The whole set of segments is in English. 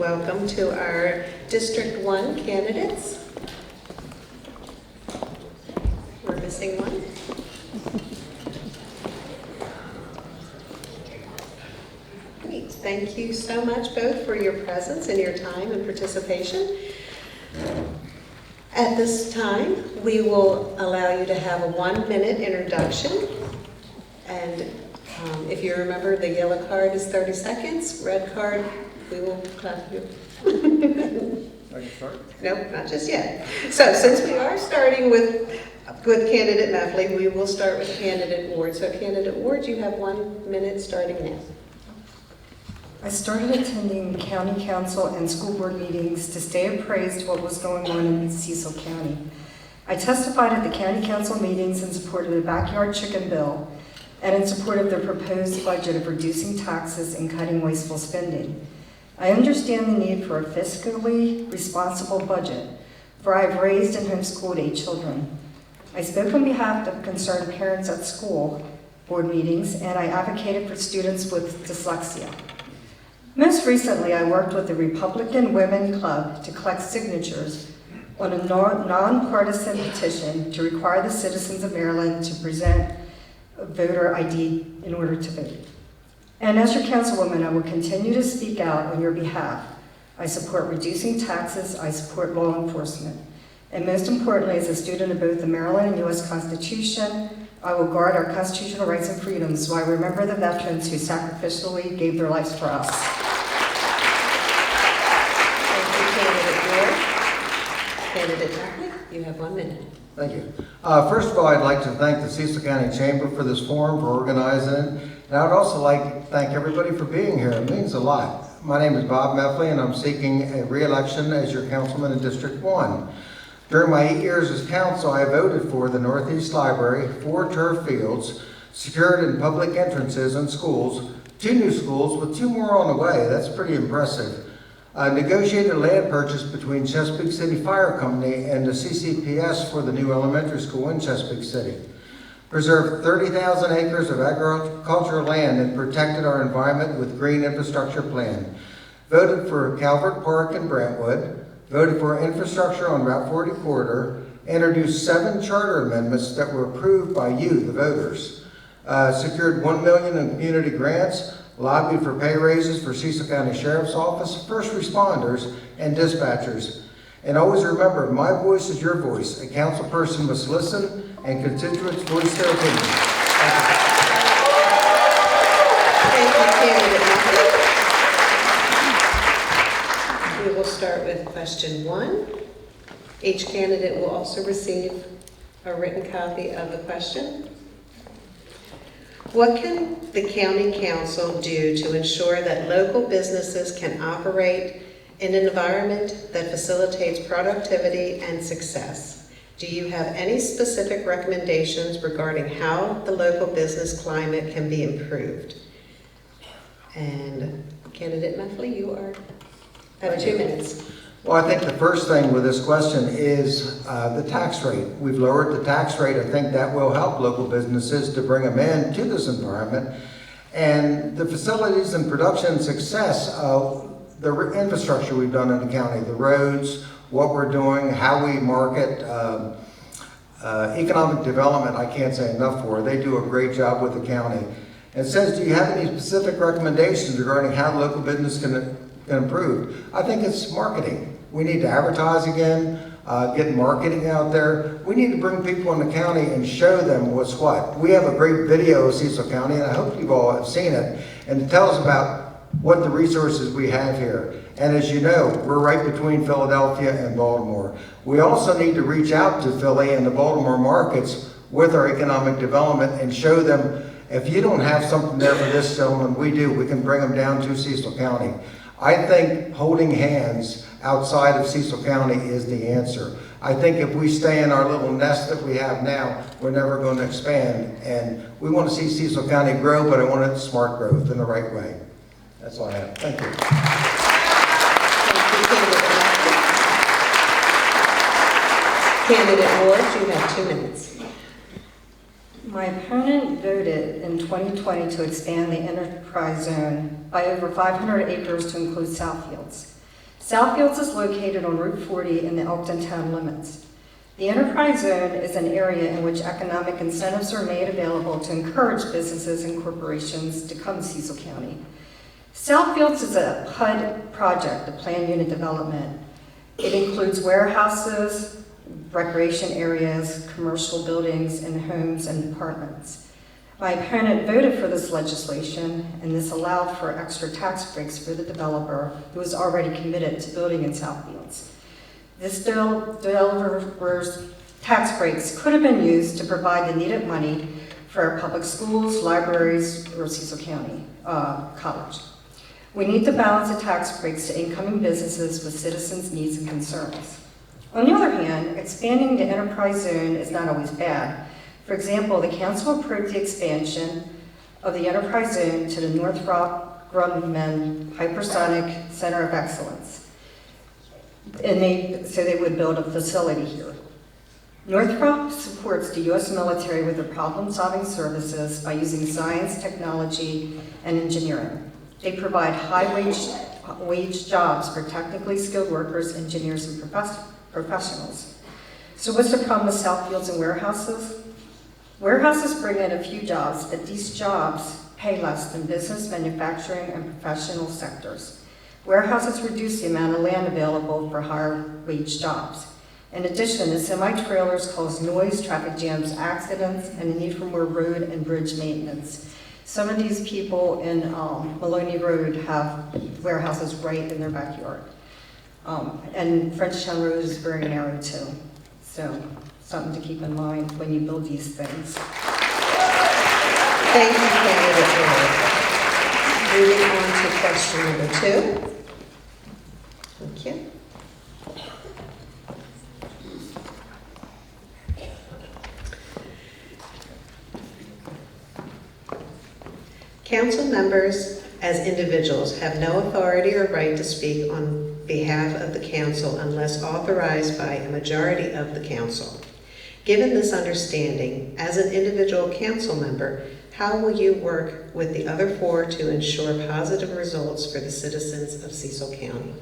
welcome to our District 1 candidates. We're missing one. Great. Thank you so much both for your presence and your time and participation. At this time, we will allow you to have a 1-minute introduction. And if you remember, the yellow card is 30 seconds, red card, we will clap you. I can start? Nope, not just yet. So since we are starting with candidate Meffley, we will start with candidate Ward. So candidate Ward, you have 1 minute starting now. I started attending county council and school board meetings to stay appraised of what was going on in Cecil County. I testified at the county council meetings in support of the backyard chicken bill and in support of the proposed budget of reducing taxes and cutting wasteful spending. I understand the need for a fiscally responsible budget, for I have raised and homeschooled 8 children. I spoke on behalf of concerned parents at school board meetings, and I advocated for students with dyslexia. Most recently, I worked with the Republican Women Club to collect signatures on a nonpartisan petition to require the citizens of Maryland to present a voter ID in order to vote. And as your councilwoman, I will continue to speak out on your behalf. I support reducing taxes, I support law enforcement. And most importantly, as a student of both the Maryland and U.S. Constitution, I will guard our constitutional rights and freedoms so I remember the veterans who sacrificially gave their lives for us. Candidate Meffley, you have 1 minute. Thank you. First of all, I'd like to thank the Cecil County Chamber for this forum, for organizing it. And I would also like to thank everybody for being here. It means a lot. My name is Bob Meffley, and I'm seeking a re-election as your councilman in District 1. During my 8 years as council, I voted for the Northeast Library, 4 turf fields, secured in public entrances in schools, 2 new schools with 2 more on the way. That's pretty impressive. Negotiated a land purchase between Chesapeake City Fire Company and the CCPS for the new elementary school in Chesapeake City. Preserved 30,000 acres of agricultural land and protected our environment with green infrastructure plan. Voted for Calvert Park in Brentwood. Voted for infrastructure on Route 40 corridor. Introduced 7 charter amendments that were approved by you, the voters. Secured $1 million in community grants. Lobbied for pay raises for Cecil County Sheriff's Office, first responders, and dispatchers. And always remember, my voice is your voice. A council person must listen, and constituents voice their opinion. Thank you, candidate Meffley. We will start with question 1. Each candidate will also receive a written copy of the question. What can the county council do to ensure that local businesses can operate in an environment that facilitates productivity and success? Do you have any specific recommendations regarding how the local business climate can be improved? And candidate Meffley, you have 2 minutes. Well, I think the first thing with this question is the tax rate. We've lowered the tax rate. I think that will help local businesses to bring them in to this environment. And the facilities and production success of the infrastructure we've done in the county, the roads, what we're doing, how we market, economic development, I can't say enough for. They do a great job with the county. And it says, do you have any specific recommendations regarding how local business can improve? I think it's marketing. We need to advertise again, get marketing out there. We need to bring people in the county and show them what's what. We have a great video of Cecil County, and I hope you all have seen it, and it tells about what the resources we have here. And as you know, we're right between Philadelphia and Baltimore. We also need to reach out to Philly and the Baltimore markets with our economic development and show them, if you don't have something there for this gentleman, we do. We can bring them down to Cecil County. I think holding hands outside of Cecil County is the answer. I think if we stay in our little nest that we have now, we're never going to expand. And we want to see Cecil County grow, but I want it smart growth in the right way. That's all I have. Thank you. Candidate Ward, you have 2 minutes. My opponent voted in 2020 to expand the enterprise zone by over 500 acres to include Southfields. Southfields is located on Route 40 in the Elkton town limits. The enterprise zone is an area in which economic incentives are made available to encourage businesses and corporations to come to Cecil County. Southfields is a PUD project, a planned unit development. It includes warehouses, recreation areas, commercial buildings, and homes and apartments. My opponent voted for this legislation, and this allowed for extra tax breaks for the developer who was already committed to building in Southfields. This developer's tax breaks could have been used to provide the needed money for our public schools, libraries, or Cecil County College. We need to balance the tax breaks to incoming businesses with citizens' needs and concerns. On the other hand, expanding the enterprise zone is not always bad. For example, the council approved the expansion of the enterprise zone to the Northrop Grumman Hypersonic Center of Excellence. So they would build a facility here. Northrop supports the U.S. military with their problem-solving services by using science, technology, and engineering. They provide high-wage jobs for technically skilled workers, engineers, and professionals. So what's the problem with Southfields and warehouses? Warehouses bring in a few jobs, but these jobs pay less than business, manufacturing, and professional sectors. Warehouses reduce the amount of land available for higher wage jobs. In addition, the semi-trailers cause noise, traffic jams, accidents, and the need for more road and bridge maintenance. Some of these people in Maloney Road have warehouses right in their backyard. And Frenchtown Road is very narrow too. So something to keep in mind when you build these things. Thank you, candidate Ward. Moving on to question number 2. Thank you. Council members, as individuals, have no authority or right to speak on behalf of the council unless authorized by a majority of the council. Given this understanding, as an individual council member, how will you work with the other 4 to ensure positive results for the citizens of Cecil County?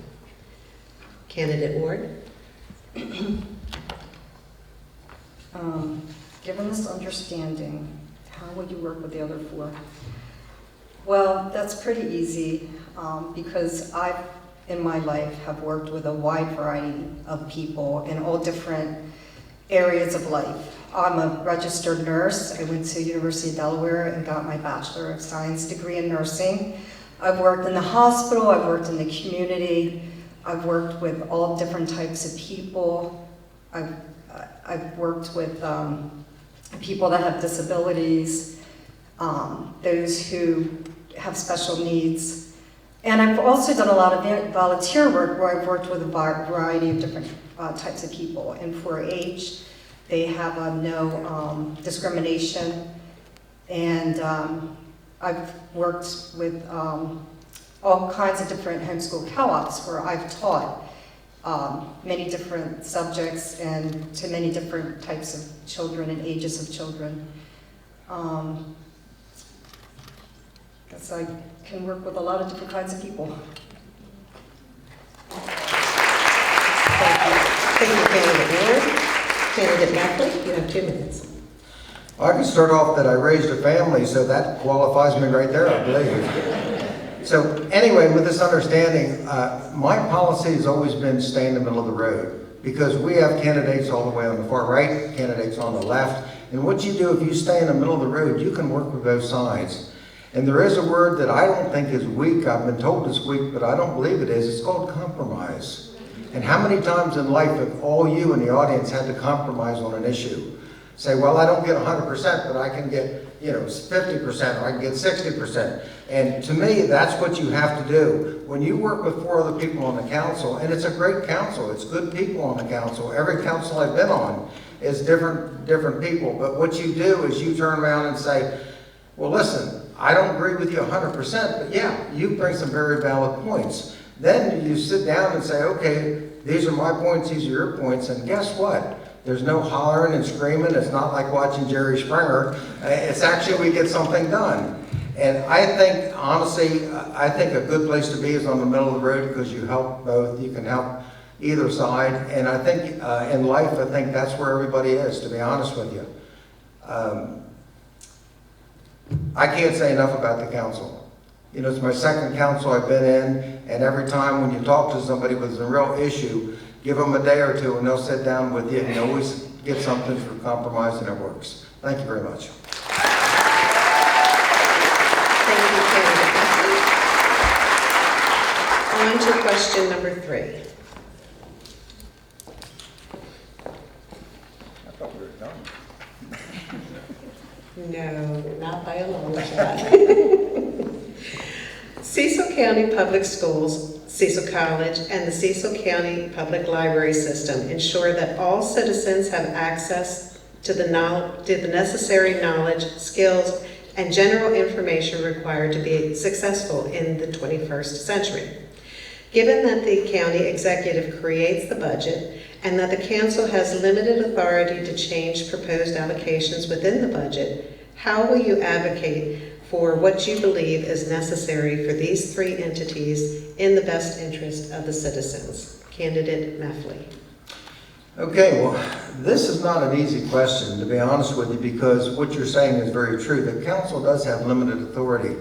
Candidate Ward? Given this understanding, how will you work with the other 4? Well, that's pretty easy because I, in my life, have worked with a wide variety of people in all different areas of life. I'm a registered nurse. I went to University of Delaware and got my Bachelor of Science degree in nursing. I've worked in the hospital, I've worked in the community, I've worked with all different types of people. I've worked with people that have disabilities, those who have special needs. And I've also done a lot of volunteer work where I've worked with a variety of different types of people. In 4-H, they have no discrimination. And I've worked with all kinds of different homeschool co-ops where I've taught many different subjects and to many different types of children and ages of children. Guess I can work with a lot of different kinds of people. Thank you, Candidate Ward. Candidate Meffley, you have 2 minutes. I can start off that I raised a family, so that qualifies me right there, I believe. So anyway, with this understanding, my policy has always been stay in the middle of the road, because we have candidates all the way on the far right, candidates on the left, and what you do if you stay in the middle of the road, you can work with both sides. And there is a word that I don't think is weak, I've been told it's weak, but I don't believe it is, it's called compromise. And how many times in life have all you in the audience had to compromise on an issue? Say, well, I don't get 100%, but I can get 50%, or I can get 60%. And to me, that's what you have to do. When you work with 4 other people on the council, and it's a great council, it's good people on the council. Every council I've been on is different people. But what you do is you turn around and say, well, listen, I don't agree with you 100%, but yeah, you bring some very valid points. Then you sit down and say, okay, these are my points, these are your points, and guess what? There's no hollering and screaming. It's not like watching Jerry Springer. It's actually we get something done. And I think, honestly, I think a good place to be is on the middle of the road because you help both. You can help either side. And I think in life, I think that's where everybody is, to be honest with you. I can't say enough about the council. You know, it's my second council I've been in, and every time when you talk to somebody with a real issue, give them a day or two and they'll sit down with you and you always get something for compromise and it works. Thank you very much. Thank you, Candidate Meffley. On to question number 3. I thought we were done. No, not by a long shot. Cecil County Public Schools, Cecil College, and the Cecil County Public Library System ensure that all citizens have access to the necessary knowledge, skills, and general information required to be successful in the 21st century. Given that the county executive creates the budget and that the council has limited authority to change proposed allocations within the budget, how will you advocate for what you believe is necessary for these 3 entities in the best interest of the citizens? Candidate Meffley. Okay, well, this is not an easy question, to be honest with you, because what you're saying is very true. The council does have limited authority.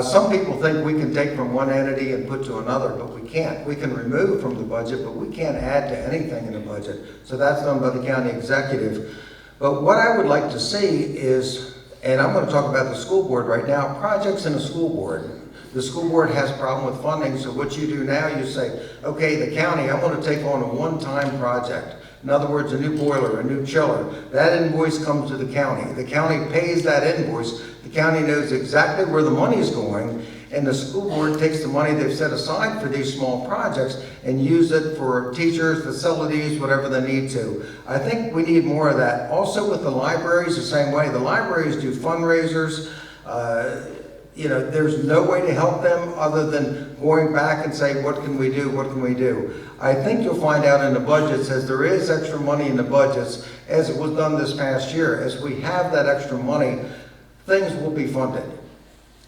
Some people think we can take from one entity and put to another, but we can't. We can remove from the budget, but we can't add to anything in the budget. So that's done by the county executive. But what I would like to see is, and I'm going to talk about the school board right now, projects in the school board. The school board has a problem with funding, so what you do now, you say, okay, the county, I'm going to take on a one-time project. In other words, a new boiler, a new chiller. That invoice comes to the county. The county pays that invoice. The county knows exactly where the money is going, and the school board takes the money they've set aside for these small projects and use it for teachers, facilities, whatever they need to. I think we need more of that. Also with the libraries, the same way. The libraries do fundraisers. You know, there's no way to help them other than going back and say, what can we do, what can we do? I think you'll find out in the budgets, as there is extra money in the budgets, as it was done this past year, as we have that extra money, things will be funded.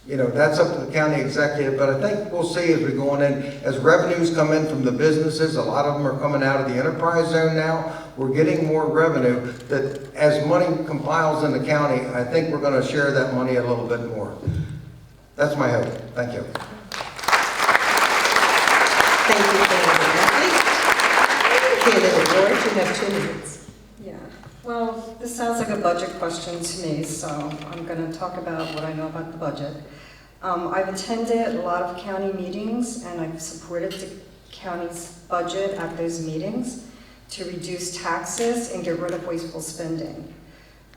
You know, that's up to the county executive, but I think we'll see as we go on in, as revenues come in from the businesses, a lot of them are coming out of the enterprise zone now, we're getting more revenue, that as money compiles in the county, I think we're going to share that money a little bit more. That's my hope. Thank you. Thank you, Candidate Meffley. Candidate George, you have 2 minutes. Yeah, well, this sounds like a budget question to me, so I'm going to talk about what I know about the budget. I've attended a lot of county meetings, and I've supported the county's budget at those meetings to reduce taxes and get rid of wasteful spending.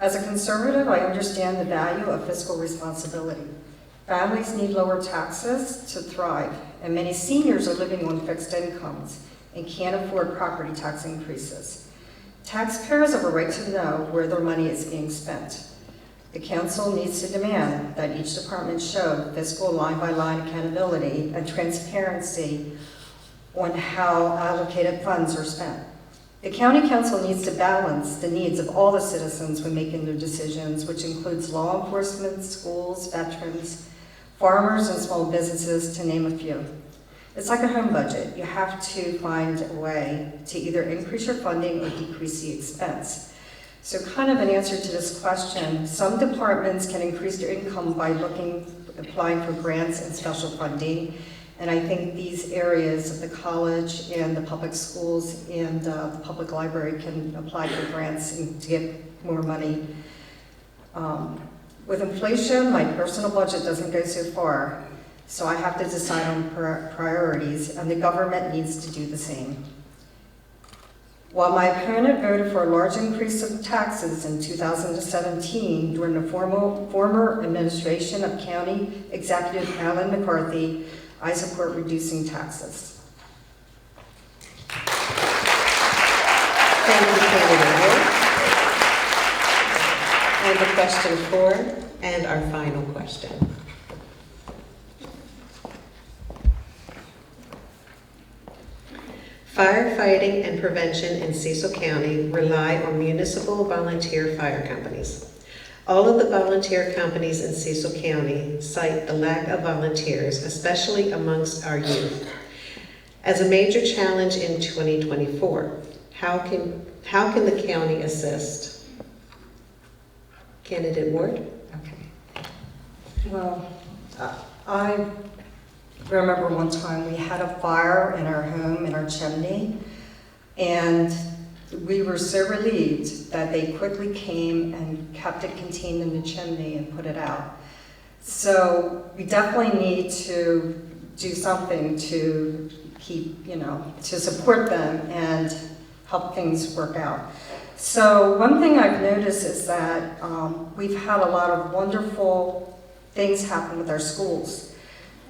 As a conservative, I understand the value of fiscal responsibility. Families need lower taxes to thrive, and many seniors are living on fixed incomes and can't afford property tax increases. Taxpayers have a right to know where their money is being spent. The council needs to demand that each department show fiscal line-by-line accountability and transparency on how allocated funds are spent. The county council needs to balance the needs of all the citizens when making their decisions, which includes law enforcement, schools, veterans, farmers, and small businesses, to name a few. It's like a home budget. You have to find a way to either increase your funding or decrease the expense. So kind of an answer to this question, some departments can increase their income by applying for grants and special funding. And I think these areas of the college and the public schools and the public library can apply for grants and to get more money. With inflation, my personal budget doesn't go so far, so I have to decide on priorities, and the government needs to do the same. While my opponent voted for a large increase of taxes in 2017 during the former administration of County Executive Alan McCarthy, I support reducing taxes. Thank you, Candidate George. And the question 4, and our final question. Firefighting and prevention in Cecil County rely on municipal volunteer fire companies. All of the volunteer companies in Cecil County cite the lack of volunteers, especially amongst our youth, as a major challenge in 2024. How can the county assist? Candidate Ward? Okay. Well, I remember one time we had a fire in our home, in our chimney, and we were so relieved that they quickly came and kept it contained in the chimney and put it out. So we definitely need to do something to keep, to support them and help things work out. So one thing I've noticed is that we've had a lot of wonderful things happen with our schools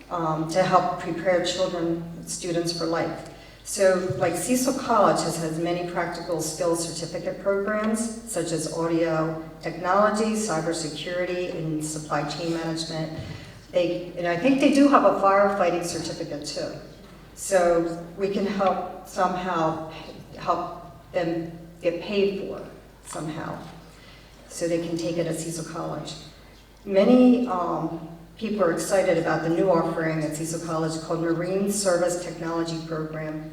to help prepare students for life. So like Cecil College has many practical skills certificate programs, such as audio technology, cybersecurity, and supply chain management. And I think they do have a firefighting certificate too. So we can somehow help them get paid for somehow, so they can take it at Cecil College. Many people are excited about the new offering at Cecil College called Marine Service Technology Program.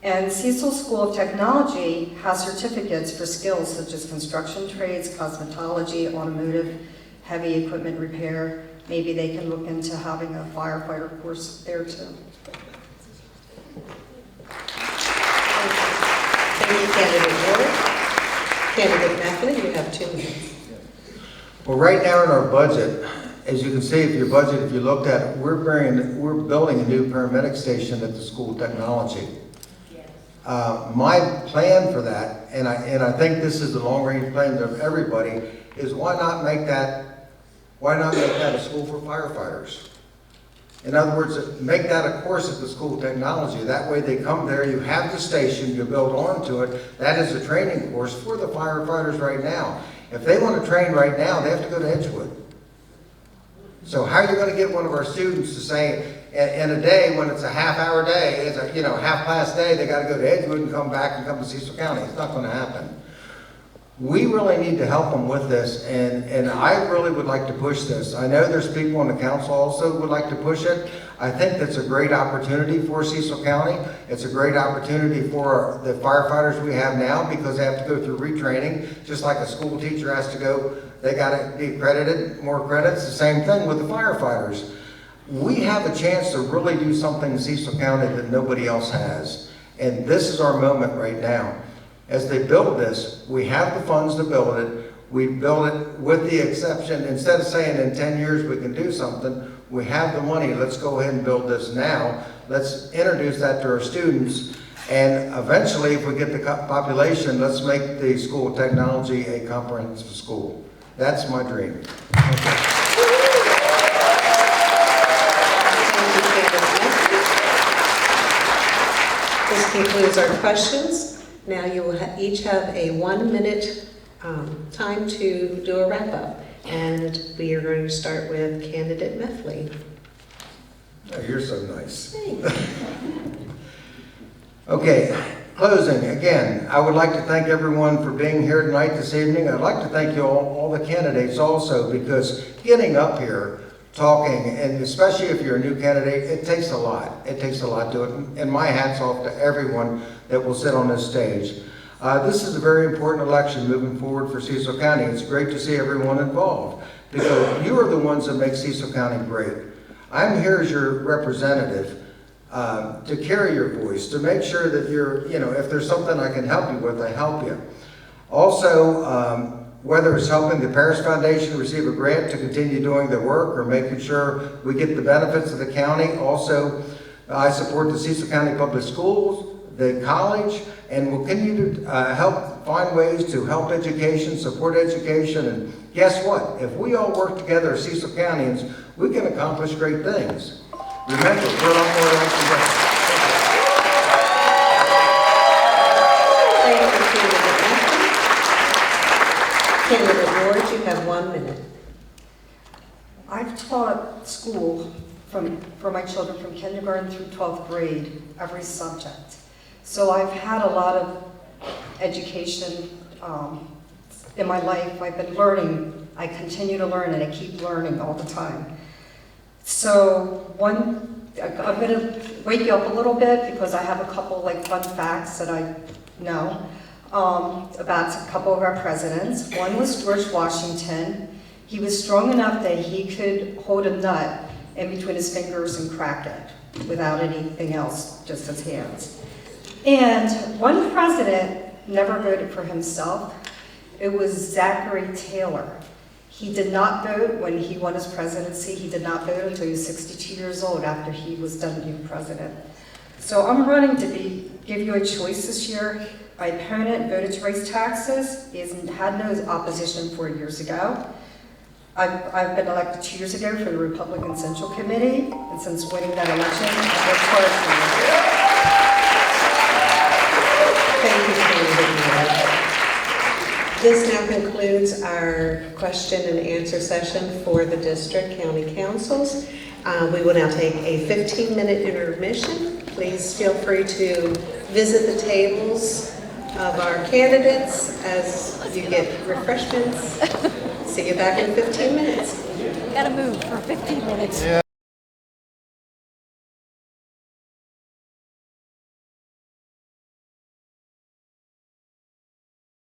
And Cecil School of Technology has certificates for skills such as construction trades, cosmetology, automotive, heavy equipment repair. Maybe they can look into having a firefighter course there too. Thank you, Candidate Ward. Candidate Meffley, you have 2 minutes. Well, right now in our budget, as you can see, if you looked at it, we're building a new paramedic station at the School of Technology. My plan for that, and I think this is the long-range plan of everybody, is why not make that a school for firefighters? In other words, make that a course at the School of Technology. That way they come there, you have the station, you build onto it. That is a training course for the firefighters right now. If they want to train right now, they have to go to Edgewood. So how are you going to get one of our students to say, in a day when it's a half-hour day, it's a half-class day, they got to go to Edgewood and come back and come to Cecil County? It's not going to happen. We really need to help them with this, and I really would like to push this. I know there's people on the council also who would like to push it. I think that's a great opportunity for Cecil County. It's a great opportunity for the firefighters we have now, because they have to go through retraining, just like a school teacher has to go. They got to be accredited, more credits, the same thing with the firefighters. We have a chance to really do something in Cecil County that nobody else has, and this is our moment right now. As they build this, we have the funds to build it. We build it with the exception, instead of saying in 10 years we can do something, we have the money, let's go ahead and build this now. Let's introduce that to our students, and eventually, if we get the population, let's make the School of Technology a comprehensive school. That's my dream. This concludes our questions. Now you will each have a 1-minute time to do a wrap-up. And we are going to start with Candidate Meffley. Oh, you're so nice. Okay, closing. Again, I would like to thank everyone for being here tonight, this evening. I'd like to thank you all the candidates also, because getting up here, talking, and especially if you're a new candidate, it takes a lot. It takes a lot to it. And my hat's off to everyone that will sit on this stage. This is a very important election moving forward for Cecil County. It's great to see everyone involved, because you are the ones that make Cecil County great. I'm here as your representative to carry your voice, to make sure that if there's something I can help you with, I help you. Also, whether it's helping the Paris Foundation receive a grant to continue doing their work, or making sure we get the benefits of the county. Also, I support the Cecil County Public Schools, the college, and will continue to help find ways to help education, support education. And guess what? If we all work together as Cecil Countyans, we can accomplish great things. Remember, we're all more alike together. Candidate Ward, you have 1 minute. I've taught school for my children from kindergarten through 12th grade, every subject. So I've had a lot of education in my life. I've been learning I continue to learn and I keep learning all the time. So I'm gonna wake you up a little bit because I have a couple like fun facts that I know about a couple of our presidents. One was George Washington. He was strong enough that he could hold a nut in between his fingers and crack it without anything else, just his hands. And one president never voted for himself. It was Zachary Taylor. He did not vote when he won his presidency. He did not vote until he was 62 years old after he was done being president. So I'm running to give you a choice this year. My opponent voted to raise taxes. He had no opposition 4 years ago. I've been elected 2 years ago for the Republican Central Committee, and since winning that election, I've worked hard for you. Thank you, Sandra. This now concludes our question and answer session for the district county councils. We will now take a 15-minute intermission. Please feel free to visit the tables of our candidates as you get refreshments. See you back in 15 minutes. Gotta move for 15 minutes.